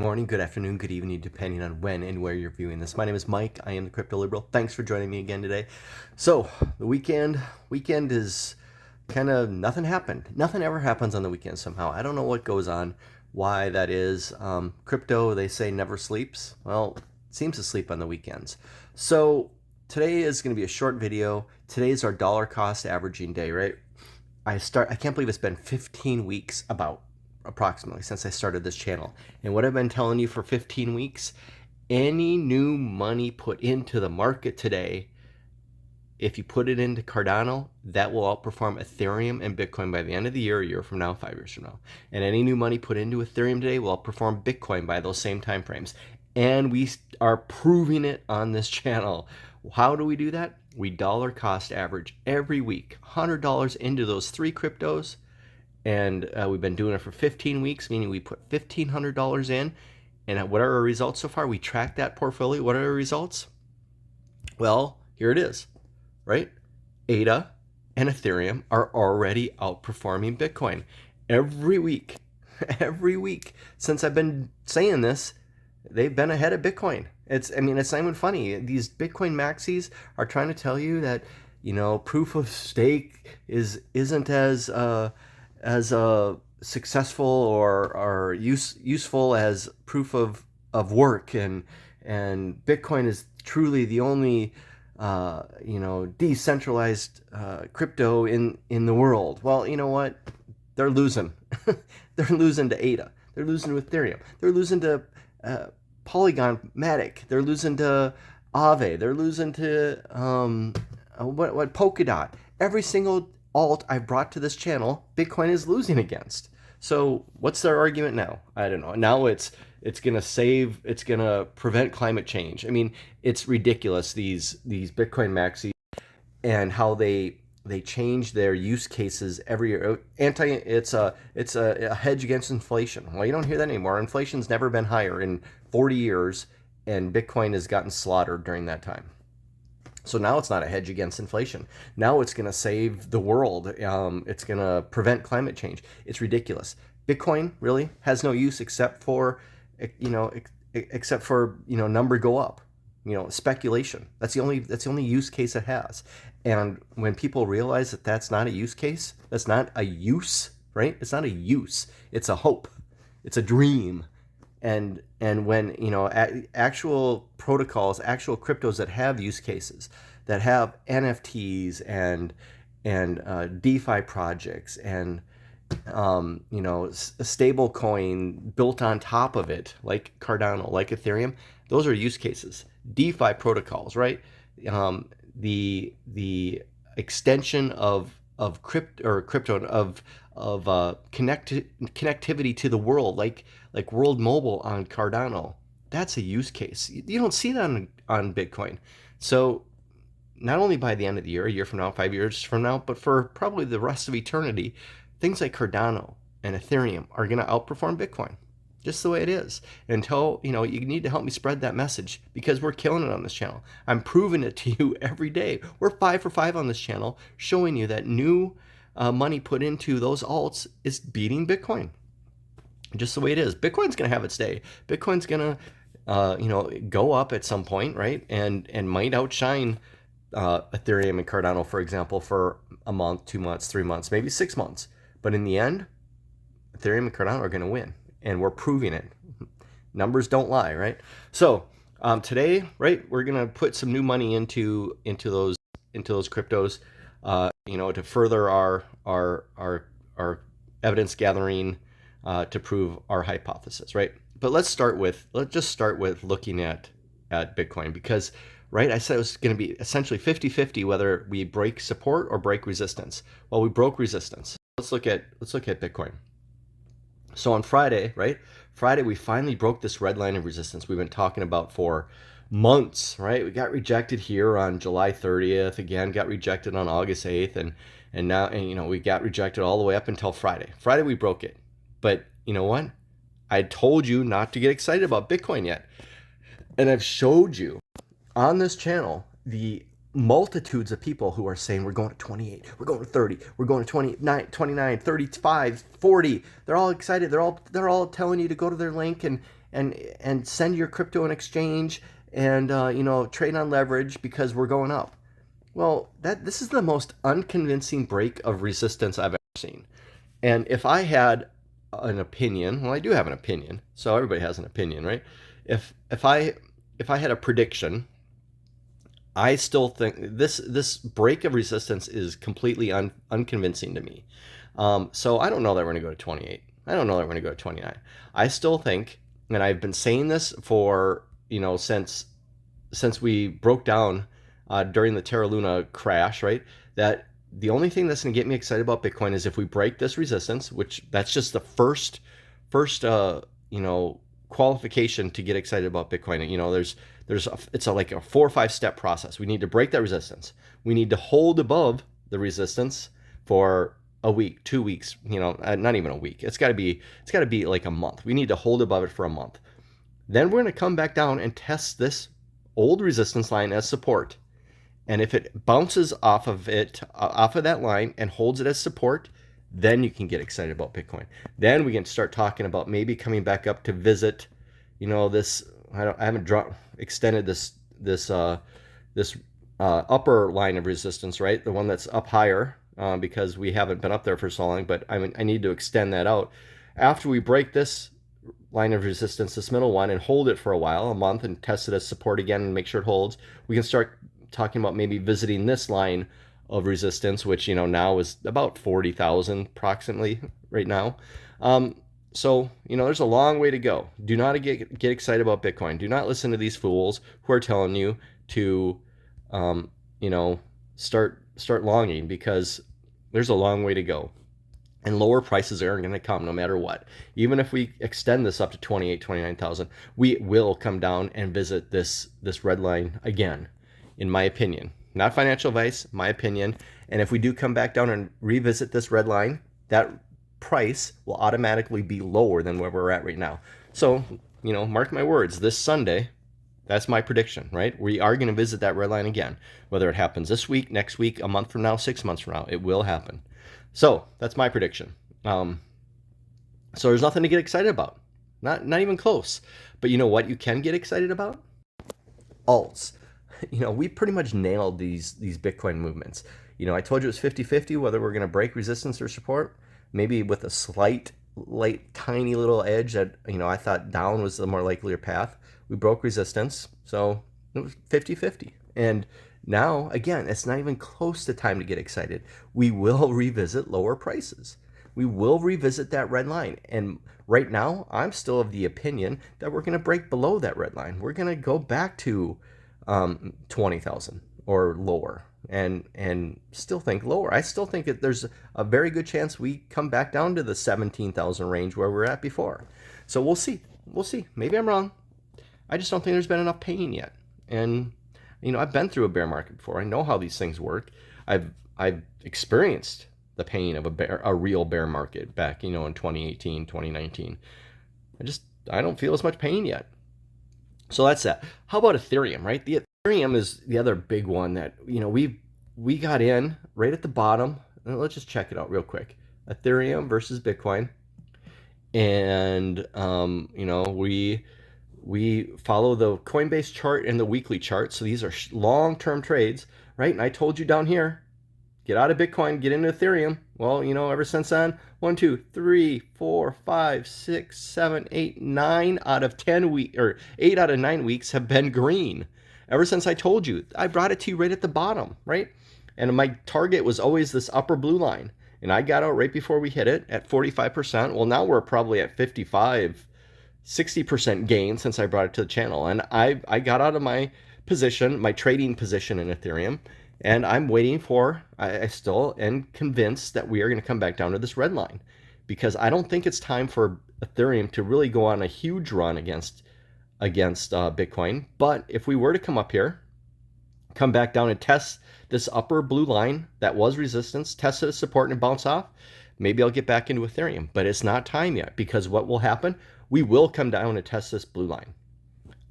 Morning, good afternoon, good evening, depending on when and where you're viewing this. My name is Mike. I am the Crypto Liberal. Thanks for joining me again today. So the weekend is kind of nothing happened. Nothing ever happens on the weekend somehow. I don't know what goes on, why that is. Crypto, they say, never sleeps. Well, it seems to sleep on the weekends. So today is going to be a short video. Today is our dollar cost averaging day, right? I can't believe it's been 15 weeks approximately since I started this channel. And what I've been telling you for 15 weeks, any new money put into the market today, if you put it into Cardano, that will outperform Ethereum and Bitcoin by the end of the year, a year from now, 5 years from now. And any new money put into Ethereum today will outperform Bitcoin by those same time frames. And we are proving it on this channel. How do we do that? We dollar cost average every week, $100 into those three cryptos, and we've been doing it for 15 weeks, meaning we put $1,500 in. And what are our results so far? We tracked that portfolio. What are our results? Well, here it is, right? ADA and Ethereum are already outperforming Bitcoin every week. Every week since I've been saying this, they've been ahead of Bitcoin. It's not even funny. These Bitcoin maxis are trying to tell you that, proof of stake isn't as successful or useful as proof of work, and Bitcoin is truly the only decentralized crypto in the world. Well, you know what? They're losing. They're losing to ADA. They're losing to Ethereum. They're losing to Polygon Matic. They're losing to Aave. They're losing to Polkadot. Every single alt I've brought to this channel, Bitcoin is losing against. So what's their argument now? I don't know. Now it's gonna prevent climate change. I mean, it's ridiculous, these Bitcoin maxis, and how they change their use cases every year. It's a hedge against inflation. Well, you don't hear that anymore. Inflation's never been higher in 40 years, and Bitcoin has gotten slaughtered during that time. So now it's not a hedge against inflation. Now it's going to save the world. It's going to prevent climate change. It's ridiculous. Bitcoin really has no use except for number go up. Speculation. That's the only use case it has. And when people realize that that's not a use case, that's not a use, right? It's not a use. It's a hope. It's a dream. And when actual protocols, actual cryptos that have use cases, that have NFTs and DeFi projects and a stable coin built on top of it, like Cardano, like Ethereum, those are use cases. DeFi protocols, right? The extension of crypto of connectivity to the world, like World Mobile on Cardano. That's a use case. You don't see that on Bitcoin. So not only by the end of the year, a year from now, 5 years from now, but for probably the rest of eternity, things like Cardano and Ethereum are going to outperform Bitcoin. Just the way it is. Until, you need to help me spread that message, because we're killing it on this channel. I'm proving it to you every day. We're 5 for 5 on this channel, showing you that new money put into those alts is beating Bitcoin. Just the way it is. Bitcoin's going to have its day. Bitcoin's going to, go up at some point, right? And might outshine Ethereum and Cardano, for example, for a month, 2 months, 3 months, maybe 6 months. But in the end, Ethereum and Cardano are going to win. And we're proving it. Numbers don't lie, right? So today, right, we're gonna put some new money into those cryptos, to further our evidence gathering to prove our hypothesis, right? But let's just start with looking at Bitcoin, because, right, I said it was going to be essentially 50-50 whether we break support or break resistance. Well, we broke resistance. Let's look at Bitcoin. So on Friday, right? Friday, we finally broke this red line of resistance we've been talking about for months, right? We got rejected here on July 30th, again, got rejected on August 8th, and now, we got rejected all the way up until Friday. Friday, we broke it. But you know what? I told you not to get excited about Bitcoin yet. And I've showed you on this channel the multitudes of people who are saying we're going to 28, we're going to 30, we're going to 29, 29, 35, 40. They're all excited. They're all telling you to go to their link and send your crypto in exchange and trade on leverage because we're going up. Well, this is the most unconvincing break of resistance I've ever seen. And if I had an opinion, well, I do have an opinion, so everybody has an opinion, right? If I had a prediction, I still think this break of resistance is completely unconvincing to me. So I don't know that we're going to go to 28. I don't know that we're going to go to 29. I still think, and I've been saying this for since we broke down during the Terra Luna crash, right? That the only thing that's going to get me excited about Bitcoin is if we break this resistance, which that's just the first qualification to get excited about Bitcoin. It's like a 4 or 5 step process. We need to break that resistance. We need to hold above the resistance for a week, 2 weeks, not even a week. It's got to be like a month. We need to hold above it for a month. Then we're going to come back down and test this old resistance line as support. And if it bounces off of that line and holds it as support, then you can get excited about Bitcoin. Then we can start talking about maybe coming back up to visit, this. I haven't extended this upper line of resistance, right? The one that's up higher, because we haven't been up there for so long. But I need to extend that out after we break this line of resistance, this middle one, and hold it for a while, a month, and test it as support again and make sure it holds. We can start talking about maybe visiting this line of resistance, which now is about 40,000 approximately right now. So there's a long way to go. Do not get excited about Bitcoin. Do not listen to these fools who are telling you to start longing, because there's a long way to go. And lower prices aren't going to come no matter what. Even if we extend this up to 28, 29,000, we will come down and visit this red line again, in my opinion. Not financial advice, my opinion. And if we do come back down and revisit this red line, that price will automatically be lower than where we're at right now. So, mark my words, this Sunday, that's my prediction, right? We are going to visit that red line again. Whether it happens this week, next week, a month from now, 6 months from now, it will happen. So that's my prediction. So there's nothing to get excited about. Not even close. But you know what you can get excited about? Alts. We pretty much nailed these Bitcoin movements. I told you it was 50-50 whether we're going to break resistance or support, maybe with a slight, tiny little edge that, I thought down was the more likelier path. We broke resistance, so it was 50-50. And now, again, it's not even close to time to get excited. We will revisit lower prices. We will revisit that red line. And right now, I'm still of the opinion that we're going to break below that red line. We're going to go back to 20,000 or lower, and still think lower. I still think that there's a very good chance we come back down to the 17,000 range where we're at before. So we'll see. Maybe I'm wrong. I just don't think there's been enough pain yet. And I've been through a bear market before. I know how these things work. I've experienced the pain of a real bear market back, in 2018, 2019. I don't feel as much pain yet. So that's that. How about Ethereum, right? The Ethereum is the other big one that, we got in right at the bottom. Let's just check it out real quick. Ethereum versus Bitcoin. And, we follow the Coinbase chart and the weekly chart. So these are long-term trades, right? And I told you down here, get out of Bitcoin, get into Ethereum. Well, ever since then, 1, 2, 3, 4, 5, 6, 7, 8, 9 out of 10 weeks, or 8 out of 9 weeks have been green. Ever since I told you, I brought it to you right at the bottom, right? And my target was always this upper blue line. And I got out right before we hit it at 45%. Well, now we're probably at 55, 60% gain since I brought it to the channel. And I got out of my position, my trading position in Ethereum, and I'm waiting for, I still am convinced that we are going to come back down to this red line, because I don't think it's time for Ethereum to really go on a huge run against Bitcoin. But if we were to come up here, come back down and test this upper blue line that was resistance, test it as support and bounce off, maybe I'll get back into Ethereum. But it's not time yet, because what will happen? We will come down and test this blue line.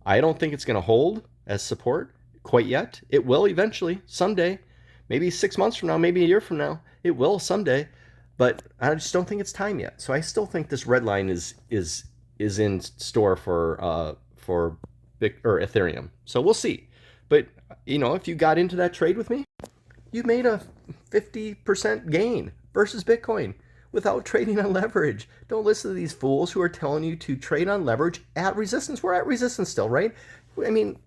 I don't think it's going to hold as support. quite yet. It will eventually, someday, maybe 6 months from now, maybe a year from now. It will someday, but I just don't think it's time yet. So I still think this red line is in store for Ethereum. So we'll see. But if you got into that trade with me, you made a 50% gain versus Bitcoin without trading on leverage. Don't listen to these fools who are telling you to trade on leverage at resistance. We're at resistance still, right? I mean,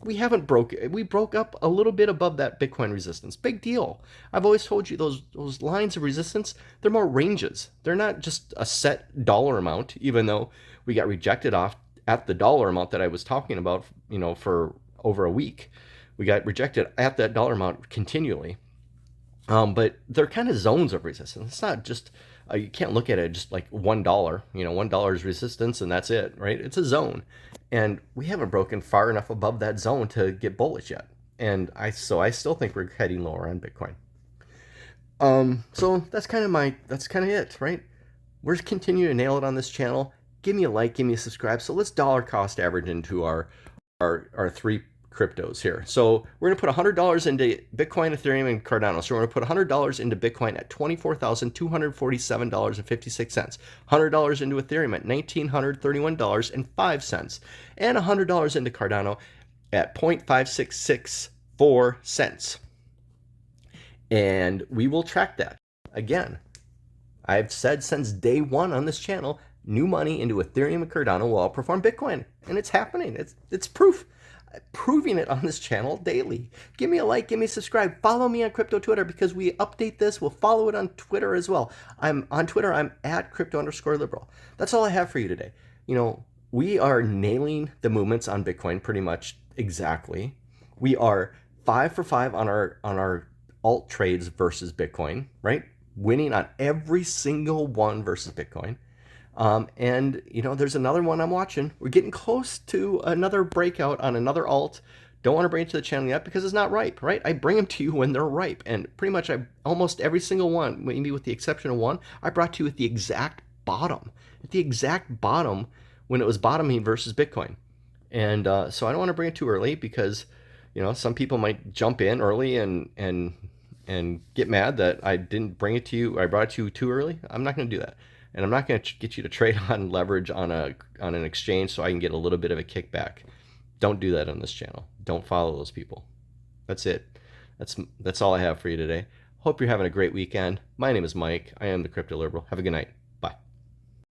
we broke up a little bit above that Bitcoin resistance. Big deal. I've always told you those lines of resistance, they're more ranges. They're not just a set dollar amount, even though we got rejected off at the dollar amount that I was talking about, for over a week. We got rejected at that dollar amount continually. But they're kind of zones of resistance. It's not just, you can't look at it just like $1. $1 is resistance and that's it, right? It's a zone. And we haven't broken far enough above that zone to get bullish yet. And I still think we're heading lower on Bitcoin. So that's kind of it, right? We're continuing to nail it on this channel. Give me a like, give me a subscribe. So let's dollar cost average into our three cryptos here. So we're going to put $100 into Bitcoin, Ethereum, and Cardano. So we're going to put $100 into Bitcoin at $24,247.56, $100 into Ethereum at $1,931.05, and $100 into Cardano at 0.5664 cents. And we will track that. Again, I've said since day one on this channel, new money into Ethereum and Cardano will outperform Bitcoin. And it's happening. It's proof. Proving it on this channel daily. Give me a like, give me a subscribe, follow me on crypto Twitter because we update this. We'll follow it on Twitter as well. I'm on Twitter, I'm at crypto_liberal. That's all I have for you today. We are nailing the movements on Bitcoin pretty much exactly. We are 5 for 5 on our alt trades versus Bitcoin, right? Winning on every single one versus Bitcoin. And there's another one I'm watching. We're getting close to another breakout on another alt. Don't want to bring it to the channel yet because it's not ripe, right? I bring them to you when they're ripe. And pretty much almost every single one, maybe with the exception of one, I brought to you at the exact bottom. At the exact bottom when it was bottoming versus Bitcoin. And so I don't want to bring it too early because, some people might jump in early and get mad that I didn't bring it to you. I brought it to you too early. I'm not going to do that. And I'm not going to get you to trade on leverage on an exchange so I can get a little bit of a kickback. Don't do that on this channel. Don't follow those people. That's it. That's all I have for you today. Hope you're having a great weekend. My name is Mike. I am the Crypto Liberal. Have a good night.